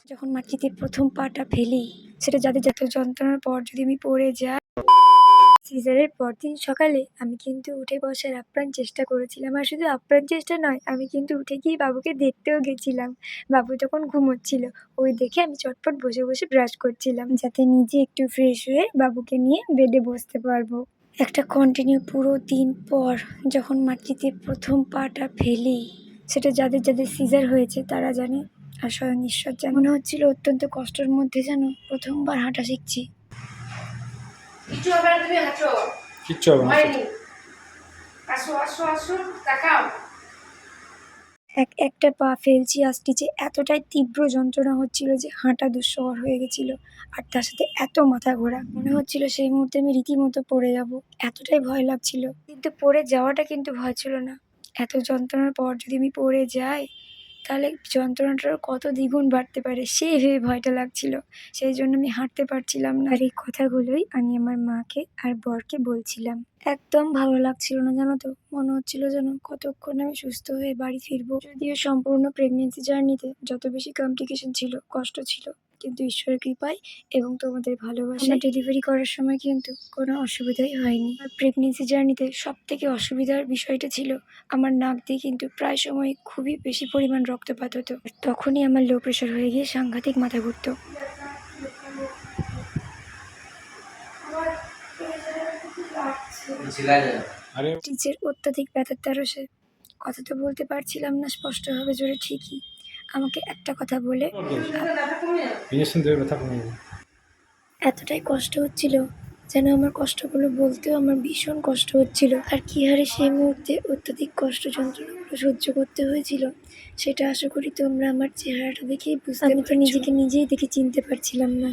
যখন মাটিতে প্রথম পাটা ফেলি, সেটা যাদের যত যন্ত্রণার পর যদি আমি পড়ে যাই। সিজারের পরদিন সকালে আমি কিন্তু উঠে বসার আপ্রাণ চেষ্টা করেছিলাম, আর শুধু আপ্রাণ চেষ্টা নয়, আমি কিন্তু উঠে গিয়ে বাবুকে দেখতেও গেছিলাম। বাবু তখন ঘুমোচ্ছিল, ওই দেখে আমি চটপট বসে বসে ব্রাশ করছিলাম, যাতে নিজে একটু ফ্রেশ হয়ে বাবুকে নিয়ে বেডে বসতে পারবো। একটা কন্টিনিউ পুরো দিন পর যখন মাটিতে প্রথম পাটা ফেলি, সেটা যাদের যাদের সিজার হয়েছে তারা জানে, আর স্বয়ং ঈশ্বর জানে। মনে হচ্ছিল অত্যন্ত কষ্টের মধ্যে যেন প্রথমবার হাঁটা শিখছি। কিচ্ছু হবে না, তুমি হাঁটো। কিচ্ছু হবে না। আসো আসো আসো, তাকাও। একটা পা ফেলছি আসটিছে, এতটাই তীব্র যন্ত্রণা হচ্ছিল যে হাঁটা দুঃসহ হয়ে গেছিল, আর তার সাথে এত মাথা ঘোরা। মনে হচ্ছিল সেই মুহূর্তে আমি রীতিমতো পড়ে যাব, এতটাই ভয় লাগছিল। কিন্তু পড়ে যাওয়াটা কিন্তু ভয় ছিল না, এত যন্ত্রণার পর যদি আমি পড়ে যাই তাহলে যন্ত্রণাটার কত দ্বিগুণ বাড়তে পারে, সেই ভেবে ভয়টা লাগছিল। সেই জন্য আমি হাঁটতে পারছিলাম না। আর এই কথাগুলোই আমি আমার মাকে আর বরকে বলছিলাম। একদম ভালো লাগছিল না, জানো তো। মনে হচ্ছিল যেন কতক্ষণ আমি সুস্থ হয়ে বাড়ি ফিরবো। যদিও সম্পূর্ণ প্রেগনেন্সি জার্নিতে যত বেশি কমপ্লিকেশন ছিল, কষ্ট ছিল, কিন্তু ঈশ্বরের কৃপায় এবং তোমাদের ভালোবাসায় ডেলিভারি করার সময় কিন্তু কোনো অসুবিধাই হয়নি। আর প্রেগনেন্সি জার্নিতে সব থেকে অসুবিধার বিষয়টা ছিল আমার নাক দিয়ে কিন্তু প্রায় সময় খুবই বেশি পরিমাণ রক্তপাত হতো। তখনই আমার লো প্রেশার হয়ে গিয়ে সাংঘাতিক মাথা ঘুরতো। স্টিচের অত্যাধিক ব্যথার তারসে কথা তো বলতে পারছিলাম না স্পষ্টভাবে জোরে, ঠিকই আমাকে একটা কথা বলে ইঞ্জেকশন দেবে, ব্যথা কমে যাবে। এতটাই কষ্ট হচ্ছিল যেন আমার কষ্টগুলো বলতেও আমার ভীষণ কষ্ট হচ্ছিল। আর কি হারে সেই মুহূর্তে অত্যাধিক কষ্ট যন্ত্রণাগুলো সহ্য করতে হয়েছিল, সেটা আশা করি তোমরা আমার চেহারাটা দেখেই বুঝতে পারছো। আমি তো নিজেকে নিজেই দেখে চিনতে পারছিলাম না।